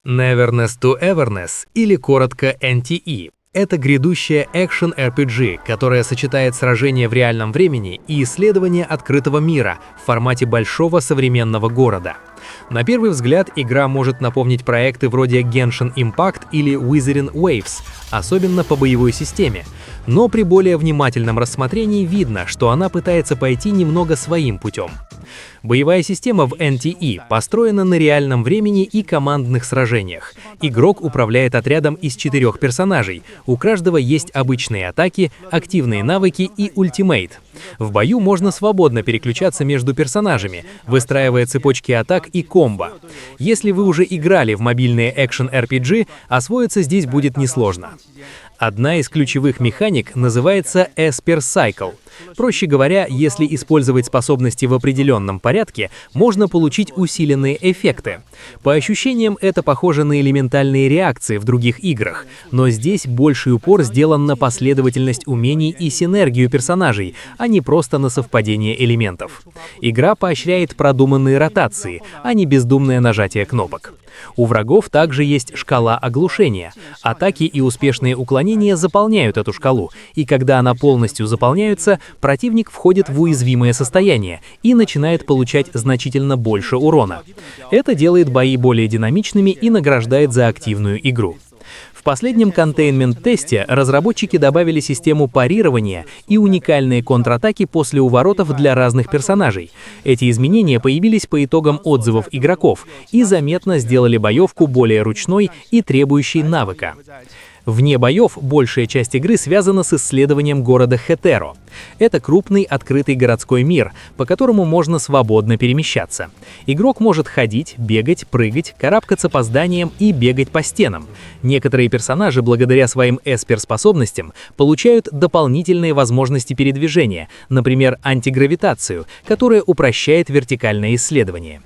Neverness to Everness, или коротко NTE. Это грядущая экшен-RPG, которая сочетает сражения в реальном времени и исследование открытого мира в формате большого современного города. На первый взгляд, игра может напомнить проекты вроде Genshin Impact или Wuthering Waves, особенно по боевой системе. Но при более внимательном рассмотрении видно, что она пытается пойти немного своим путем. Боевая система в NTE построена на реальном времени и командных сражениях. Игрок управляет отрядом из 4 персонажей. У каждого есть обычные атаки, активные навыки и ультимейт. В бою можно свободно переключаться между персонажами, выстраивая цепочки атак и комбо. Если вы уже играли в мобильные экшен-RPG, освоиться здесь будет несложно. Одна из ключевых механик называется Esper Cycle. Проще говоря, если использовать способности в определенном порядке, можно получить усиленные эффекты. По ощущениям, это похоже на элементальные реакции в других играх, но здесь больший упор сделан на последовательность умений и синергию персонажей, а не просто на совпадение элементов. Игра поощряет продуманные ротации, а не бездумное нажатие кнопок. У врагов также есть шкала оглушения. Атаки и успешные уклонения заполняют эту шкалу, и когда она полностью заполняется, противник входит в уязвимое состояние и начинает получать значительно больше урона. Это делает бои более динамичными и награждает за активную игру. В последнем контейнмент-тесте разработчики добавили систему парирования и уникальные контратаки после уворотов для разных персонажей. Эти изменения появились по итогам отзывов игроков и заметно сделали боевку более ручной и требующей навыка. Вне боев большая часть игры связана с исследованием города Хетеро. Это крупный открытый городской мир, по которому можно свободно перемещаться. Игрок может ходить, бегать, прыгать, карабкаться по зданиям и бегать по стенам. Некоторые персонажи, благодаря своим эспер-способностям, получают дополнительные возможности передвижения, например, антигравитацию, которая упрощает вертикальное исследование.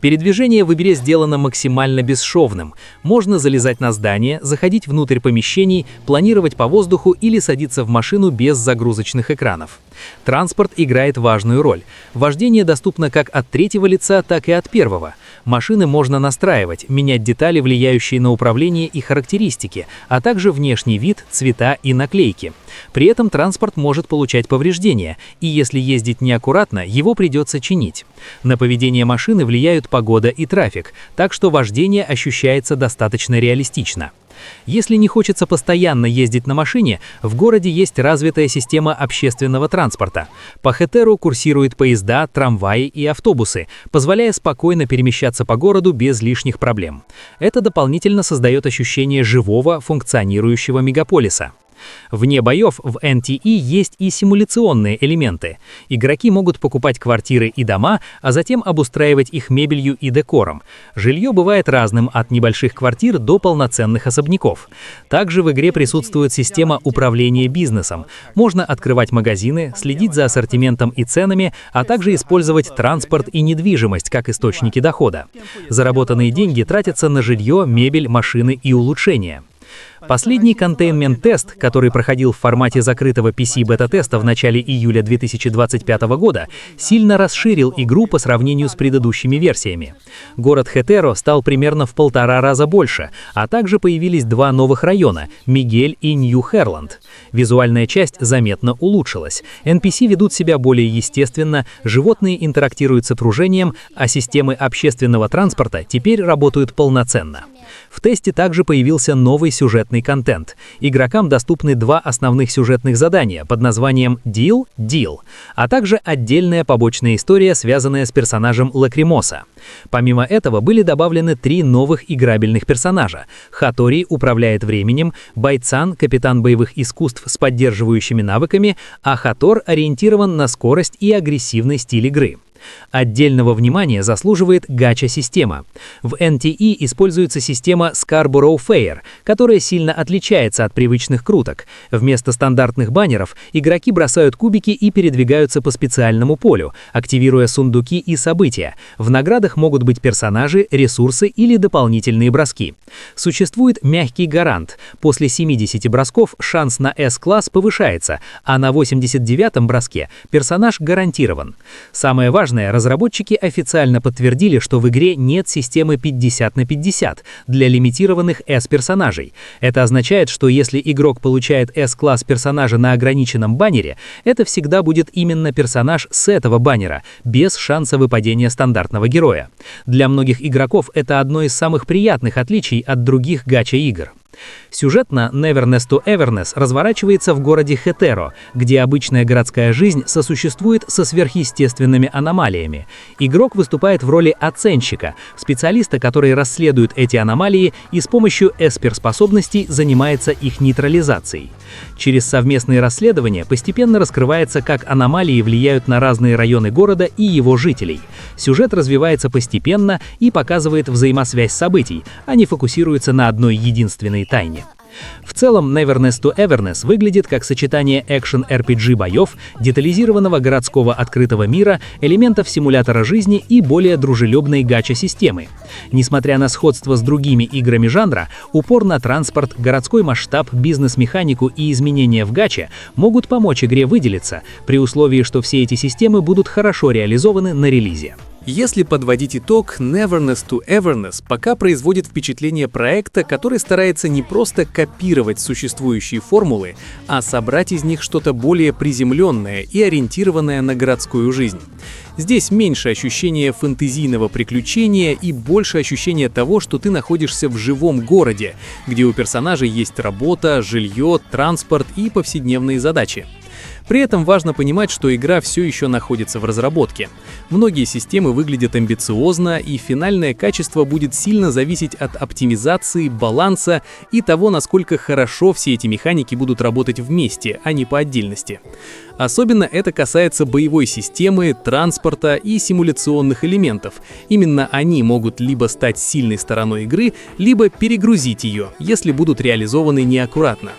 Передвижение в игре сделано максимально бесшовным. Можно залезать на здание, заходить внутрь помещений, планировать по воздуху или садиться в машину без загрузочных экранов. Транспорт играет важную роль. Вождение доступно как от третьего лица, так и от первого. Машины можно настраивать, менять детали, влияющие на управление и характеристики, а также внешний вид, цвета и наклейки. При этом транспорт может получать повреждения, и если ездить неаккуратно, его придется чинить. На поведение машины влияют погода и трафик, так что вождение ощущается достаточно реалистично. Если не хочется постоянно ездить на машине, в городе есть развитая система общественного транспорта. По Хетеру курсируют поезда, трамваи и автобусы, позволяя спокойно перемещаться по городу без лишних проблем. Это дополнительно создает ощущение живого, функционирующего мегаполиса. Вне боев в NTE есть и симуляционные элементы. Игроки могут покупать квартиры и дома, а затем обустраивать их мебелью и декором. Жилье бывает разным, от небольших квартир до полноценных особняков. Также в игре присутствует система управления бизнесом. Можно открывать магазины, следить за ассортиментом и ценами, а также использовать транспорт и недвижимость как источники дохода. Заработанные деньги тратятся на жилье, мебель, машины и улучшения. Последний контейнмент-тест, который проходил в формате закрытого PC-бета-теста в начале июля 2025 года, сильно расширил игру по сравнению с предыдущими версиями. Город Хетеро стал примерно в 1,5 раза больше, а также появились 2 новых района – Мигель и Нью-Херланд. Визуальная часть заметно улучшилась. NPC ведут себя более естественно, животные интерактируют с окружением, а системы общественного транспорта теперь работают полноценно. В тесте также появился новый сюжетный контент. Игрокам доступны 2 основных сюжетных задания под названием Deal, а также отдельная побочная история, связанная с персонажем Лакримоса. Помимо этого были добавлены 3 новых играбельных персонажа. Хатори управляет временем, Байцан — капитан боевых искусств с поддерживающими навыками, а Хатор ориентирован на скорость и агрессивный стиль игры. Отдельного внимания заслуживает гача-система. В NTE используется система Scarborough Fair, которая сильно отличается от привычных круток. Вместо стандартных баннеров игроки бросают кубики и передвигаются по специальному полю, активируя сундуки и события. В наградах могут быть персонажи, ресурсы или дополнительные броски. Существует мягкий гарант. После 70 бросков шанс на S-класс повышается, а на 89-м броске персонаж гарантирован. Самое важное важное, разработчики официально подтвердили, что в игре нет системы 50 на 50 для лимитированных S-персонажей. Это означает, что если игрок получает S-класс персонажа на ограниченном баннере, это всегда будет именно персонаж с этого баннера, без шанса выпадения стандартного героя. Для многих игроков это одно из самых приятных отличий от других гача-игр. Сюжетно Neverness to Everness разворачивается в городе Хетеро, где обычная городская жизнь сосуществует со сверхъестественными аномалиями. Игрок выступает в роли оценщика, специалиста, который расследует эти аномалии и с помощью эспер-способностей занимается их нейтрализацией. Через совместные расследования постепенно раскрывается, как аномалии влияют на разные районы города и его жителей. Сюжет развивается постепенно и показывает взаимосвязь событий, а не фокусируется на одной единственной тайне. В целом, Neverness to Everness выглядит как сочетание экшен-RPG боев, детализированного городского открытого мира, элементов симулятора жизни и более дружелюбной гача-системы. Несмотря на сходство с другими играми жанра, упор на транспорт, городской масштаб, бизнес-механику и изменения в гаче могут помочь игре выделиться, при условии, что все эти системы будут хорошо реализованы на релизе. Если подводить итог, Neverness to Everness пока производит впечатление проекта, который старается не просто копировать существующие формулы, а собрать из них что-то более приземленное и ориентированное на городскую жизнь. Здесь меньше ощущения фэнтезийного приключения и больше ощущения того, что ты находишься в живом городе, где у персонажей есть работа, жилье, транспорт и повседневные задачи. При этом важно понимать, что игра все еще находится в разработке. Многие системы выглядят амбициозно, и финальное качество будет сильно зависеть от оптимизации, баланса и того, насколько хорошо все эти механики будут работать вместе, а не по отдельности. Особенно это касается боевой системы, транспорта и симуляционных элементов. Именно они могут либо стать сильной стороной игры, либо перегрузить ее, если будут реализованы неаккуратно.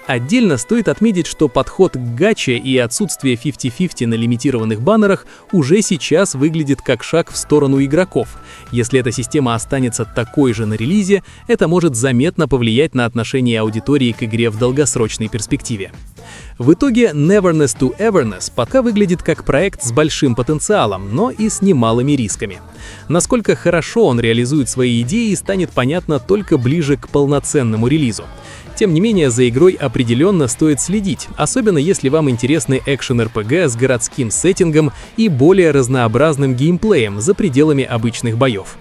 Отдельно стоит отметить, что подход к гаче и отсутствие 50-50 на лимитированных баннерах уже сейчас выглядит как шаг в сторону игроков. Если эта система останется такой же на релизе, это может заметно повлиять на отношение аудитории к игре в долгосрочной перспективе. В итоге Neverness to Everness пока выглядит как проект с большим потенциалом, но и с немалыми рисками. Насколько хорошо он реализует свои идеи, станет понятно только ближе к полноценному релизу. Тем не менее, за игрой определенно стоит следить, особенно если вам интересны экшен-РПГ с городским сеттингом и более разнообразным геймплеем за пределами обычных боев.